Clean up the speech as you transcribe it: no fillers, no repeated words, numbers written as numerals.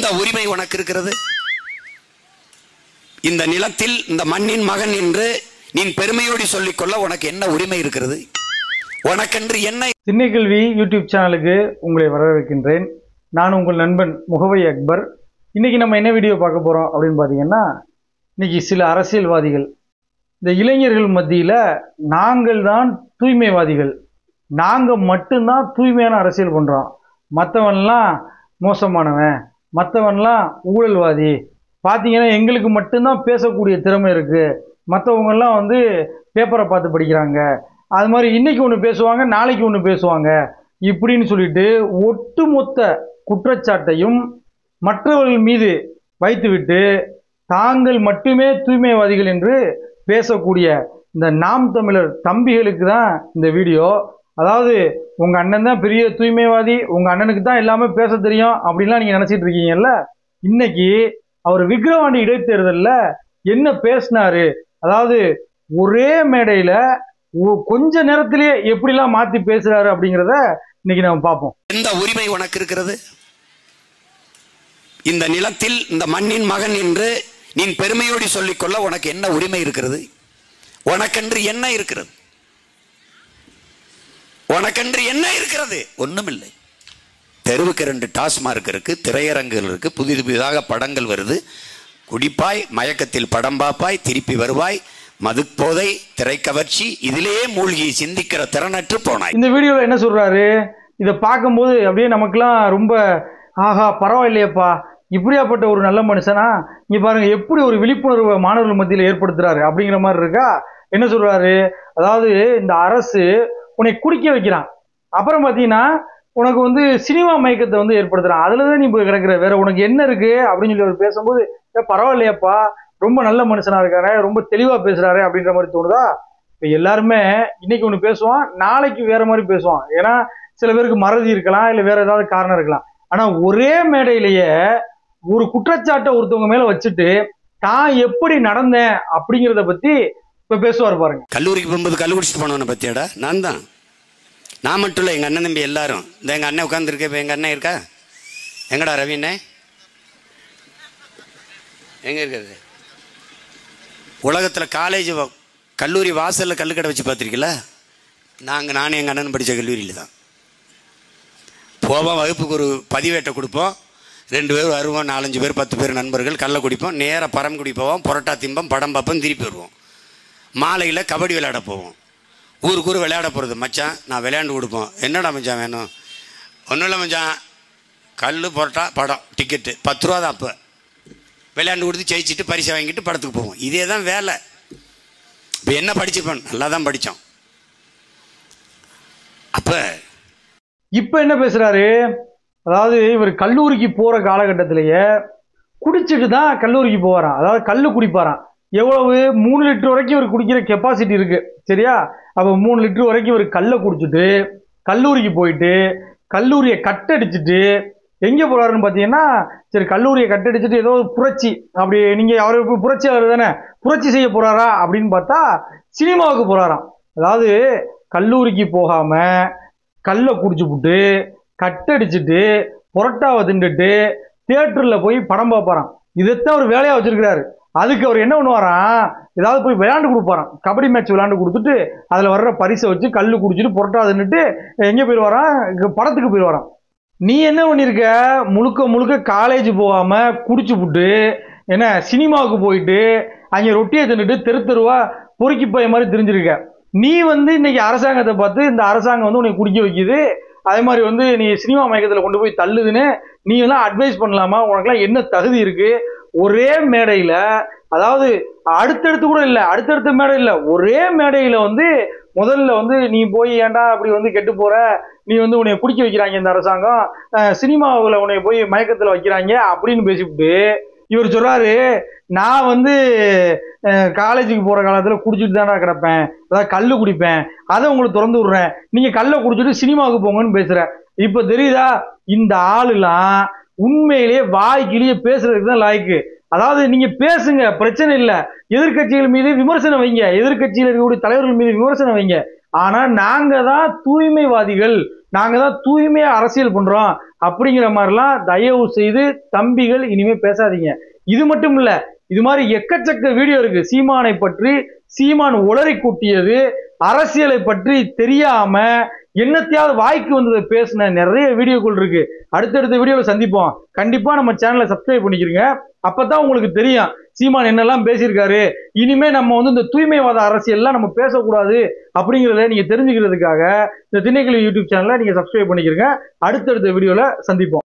எந்த உரிமை உனக்கு இருக்கிறது? இந்த நிலத்தில் இந்த மண்ணின் மகன் என்று நீ பெருமையோடு சொல்லிக்கொள்ள உனக்கு என்ன உரிமை இருக்கிறது? உனக்கென்று என்ன? திண்ணைக்கல்வி யூடியூப் சேனலுக்கு உங்களை வரவேற்கின்றேன். நான் உங்கள் நண்பன் முகவை அக்பர். இன்னைக்கு நம்ம என்ன வீடியோ பார்க்க போறோம் அப்படின்னு பார்த்தீங்கன்னா, இன்னைக்கு சில அரசியல்வாதிகள் இந்த இளைஞர்கள் மத்தியில் நாங்கள் தான் தூய்மைவாதிகள், நாங்கள் மட்டும்தான் தூய்மையான அரசியல் பண்ணுறோம், மற்றவன்லாம் மோசமானவன், மற்றவன்லாம் ஊழல்வாதி, பார்த்தீங்கன்னா எங்களுக்கு மட்டும்தான் பேசக்கூடிய திறமை இருக்குது, மற்றவங்கெல்லாம் வந்து பேப்பரை பார்த்து படிக்கிறாங்க, அது மாதிரி இன்னைக்கு ஒன்று பேசுவாங்க நாளைக்கு ஒன்று பேசுவாங்க இப்படின்னு சொல்லிட்டு ஒட்டுமொத்த குற்றச்சாட்டையும் மற்றவர்கள் மீது வைத்துவிட்டு தாங்கள் மட்டுமே தூய்மைவாதிகள் என்று பேசக்கூடிய இந்த நாம் தமிழர் தம்பிகளுக்கு தான் இந்த வீடியோ. அதாவது உங்க அண்ணன் தான் பெரிய தூய்மைவாதி, உங்க அண்ணனுக்கு தான் எல்லாமே பேச தெரியும் அப்படின்லாம் நீங்க நினைச்சிட்டு இருக்கீங்கல்ல. இன்னைக்கு அவர் விக்கிரவாண்டி இடைத்தேர்தலில் என்ன பேசினாரு, அதாவது ஒரே மேடையில கொஞ்ச நேரத்திலேயே எப்படிலாம் மாத்தி பேசுறாரு அப்படிங்கிறத இன்னைக்கு நம்ம பார்ப்போம். எந்த உரிமை உனக்கு இருக்கிறது? இந்த நிலத்தில் இந்த மண்ணின் மகன் என்று நீ பெருமையோடு சொல்லிக்கொள்ள உனக்கு என்ன உரிமை இருக்கிறது? உனக்கென்று என்ன இருக்கிறது? உனக்கென்று என்ன இருக்கிறது? ஒண்ணுமில்லை. தெருவுக்கு 2 டாஸ்மார்க் இருக்கு, திரையரங்குகள் இருக்கு, புதிதாக படங்கள் வருது, குடிப்பாய், மயக்கத்தில் படம் பாப்பாய், திருப்பி வருவாய், மதுப்போதை, திரைக்கவர்ச்சி, இதிலேயே மூழ்கி சிந்திக்கிற திறனற்று போனாய். இந்த வீடியோல என்ன சொல்றாரு, இதை பார்க்கும்போது அப்படியே நமக்குலாம் ரொம்ப ஆஹா பரவாயில்லையப்பா, இப்படியாப்பட்ட ஒரு நல்ல மனுஷனா, இங்க பாருங்க எப்படி ஒரு விழிப்புணர்வு மாணவர்கள் மத்தியில் ஏற்படுத்துறாரு அப்படிங்கிற மாதிரி இருக்கா. என்ன சொல்றாரு, அதாவது இந்த அரசு உன்னை குடிக்க வைக்கிறான், அப்புறம் பார்த்தீங்கன்னா உனக்கு வந்து சினிமா மயக்கத்தை வந்து ஏற்படுத்துறான், அதுலதான் நீ போய் கிடக்குற, வேற உனக்கு என்ன இருக்கு அப்படின்னு சொல்லி அவர் பேசும்போது பரவாயில்லையாப்பா, ரொம்ப நல்ல மனுஷனா இருக்காரு, ரொம்ப தெளிவா பேசுறாரு அப்படின்ற மாதிரி தோணுதா. இப்போ எல்லாருமே இன்னைக்கு ஒன்று பேசுவான், நாளைக்கு வேற மாதிரி பேசுவான். ஏன்னா சில பேருக்கு மறதி இருக்கலாம், இல்லை வேற ஏதாவது காரணம் இருக்கலாம். ஆனா ஒரே மேடையிலேயே ஒரு குற்றச்சாட்டை ஒருத்தவங்க மேல வச்சுட்டு தான் எப்படி நடந்தேன் அப்படிங்கிறத பத்தி இப்ப பேசுவார் பாருங்க. கல்லூரிக்கு போகும்போது கல்லு குடிச்சிட்டு போனவனை பத்தியாடா, நான் தான். நான் மட்டும் இல்லை, எங்க அண்ணன் தம்பி எல்லாரும். இந்த எங்க அண்ணன் உட்காந்துருக்க, இப்போ எங்க அண்ணன் இருக்கா? எங்கடா ரவி அண்ணே? எங்க இருக்குது? உலகத்தில் காலேஜ் கல்லூரி வாசலில் கல்லுக்கடை வச்சு பார்த்துருக்கீங்களா? நானும் எங்கள் அண்ணன் படித்த கல்லூரியில் தான் போவோம். வகுப்புக்கு ஒரு பதிவேட்டை கொடுப்போம், 2 பேர் வருவோம், 4-5 பேர் 10 பேர் நண்பர்கள், கல்லை குடிப்போம், நேராக பரம்குடி போவோம், புரோட்டா திம்பம், படம் பார்ப்போம், திருப்பி வருவோம். மாலையில் கபடி விளையாட போவோம். ஊருக்கு விளையாட போகிறது, மச்சான் நான் விளையாண்டு கொடுப்போம். என்னடா மச்சான் வேணும்? ஒன்றும் இல்லை மச்சான், கல், புரோட்டா, படம், டிக்கெட்டு 10 ரூபா தான். அப்போ விளையாண்டு கொடுத்து ஜெயிச்சுட்டு பரிசை வாங்கிட்டு படத்துக்கு போவோம். இதே தான் வேலை. இப்போ என்ன படிச்சுப்போம்? நல்லா தான் படித்தோம். அப்போ இப்போ என்ன பேசுறாரு, அதாவது இவர் கல்லூரிக்கு போற காலகட்டத்திலேயே குடிச்சிட்டு தான் கல்லூரிக்கு போவாராம். அதாவது கல்லு குடிப்பாராம். எவ்வளவு? 3 லிட்டர் வரைக்கும் இவர் குடிக்கிற கெப்பாசிட்டி இருக்கு, சரியா? அப்போ 3 லிட்டர் வரைக்கும் இவர் கல்லை குடிச்சிட்டு கல்லூரிக்கு போயிட்டு கல்லூரியை கட்டடிச்சிட்டு எங்கே போறாருன்னு பார்த்தீங்கன்னா, சரி கல்லூரியை கட்டடிச்சிட்டு ஏதோ புரட்சி, அப்படி நீங்க அவரு புரட்சியாளர் தானே, புரட்சி செய்ய போறாரா அப்படின்னு பார்த்தா சினிமாவுக்கு போறாராம். அதாவது கல்லூரிக்கு போகாம கல்லை குடிச்சு விட்டு கட்டடிச்சிட்டு புரோட்டாவை தின்னுட்டு தியேட்டரில் போய் படம் பார்ப்பாராம். இதைத்தான் அவர் வேலையாக வச்சிருக்கிறாரு. அதுக்கு அவர் என்ன பண்ணுவாராம், ஏதாவது போய் விளையாண்டு கொடுப்பாராம், கபடி மேட்ச் விளையாண்டு கொடுத்துட்டு அதில் வர்ற பரிசை வச்சு கல் குடிச்சிட்டு புரோட்டா தின்னுட்டு எங்கே போயிடுவாராம், படத்துக்கு போயிடுவாராம். நீ என்ன பண்ணியிருக்க, முழுக்க முழுக்க காலேஜ் போகாம குடிச்சு விட்டு என்ன சினிமாவுக்கு போயிட்டு அங்கே ரொட்டியை தின்னுட்டு தெருவா பொறுக்கி போய மாதிரி தெரிஞ்சிருக்க. நீ வந்து இன்னைக்கு அரசாங்கத்தை பார்த்து இந்த அரசாங்கம் வந்து உன்னை குடிக்க வைக்குது, அதே மாதிரி வந்து நீ சினிமா மயக்கத்தில் கொண்டு போய் தள்ளுதுன்னு நீ எல்லாம் அட்வைஸ் பண்ணலாமா? உனக்குலாம் என்ன தகுதி இருக்கு? ஒரே மேடையில, அதாவது அடுத்தடுத்து கூட இல்லை, அடுத்தடுத்த மேடை இல்லை, ஒரே மேடையில வந்து முதல்ல வந்து நீ போய் ஏன்டா அப்படி வந்து கெட்டு போற, நீ வந்து உன்னை குடிக்க வைக்கிறாங்க இந்த அரசாங்கம், சினிமாவில் உன்னை போய் மயக்கத்தில் வைக்கிறாங்க அப்படின்னு பேசிவிட்டு இவர் சொல்றாரு, நான் வந்து காலேஜுக்கு போற காலத்துல குடிச்சிட்டு தானே கிடப்பேன், அதாவது கல்லு குடிப்பேன், அதை உங்களுக்கு திறந்து விடுறேன், நீங்க கல்லை குடிச்சிட்டு சினிமாவுக்கு போங்கன்னு பேசுற. இப்ப தெரியுதா, இந்த ஆளுலாம் உண்மையிலேயே வாய்க்கிலேயே பேசுறதுக்கு தான் லாய்க்கு. அதாவது நீங்க பேசுங்க, பிரச்சனை இல்லை, எதிர்கட்சிகள் மீது விமர்சனம் வைங்க, எதிர்கட்சியில் இருக்கக்கூடிய தலைவர்கள் மீது விமர்சனம் வைங்க, ஆனா நாங்க தான் தூய்மைவாதிகள், நாங்க தான் தூய்மையா அரசியல் பண்றோம் அப்படிங்கிற மாதிரிலாம் தயவு செய்து தம்பிகள் இனிமே பேசாதீங்க. இது மட்டும் இல்ல, இது மாதிரி எக்கச்சக்க வீடியோ இருக்கு. சீமானை பற்றி சீமான் உளறி கூட்டியது, அரசியலை பற்றி தெரியாம என்னத்தையாவது வாய்க்கு வந்ததை பேசின நிறைய வீடியோக்கள் இருக்கு. அடுத்தடுத்த வீடியோல சந்திப்போம். கண்டிப்பா நம்ம சேனலை சப்ஸ்கிரைப் பண்ணிக்கிறீங்க. அப்பதான் உங்களுக்கு தெரியும் சீமான் என்னெல்லாம் பேசியிருக்காரு. இனிமே நம்ம இந்த தூய்மைவாத அரசியல்லாம் நம்ம பேசக்கூடாது அப்படிங்கிறத நீங்க தெரிஞ்சுக்கிறதுக்காக இந்த திண்ணைக்கிளி யூடியூப் சேனலை நீங்க சப்ஸ்கிரைப் பண்ணிக்கிறீங்க. அடுத்தடுத்த வீடியோல சந்திப்போம்.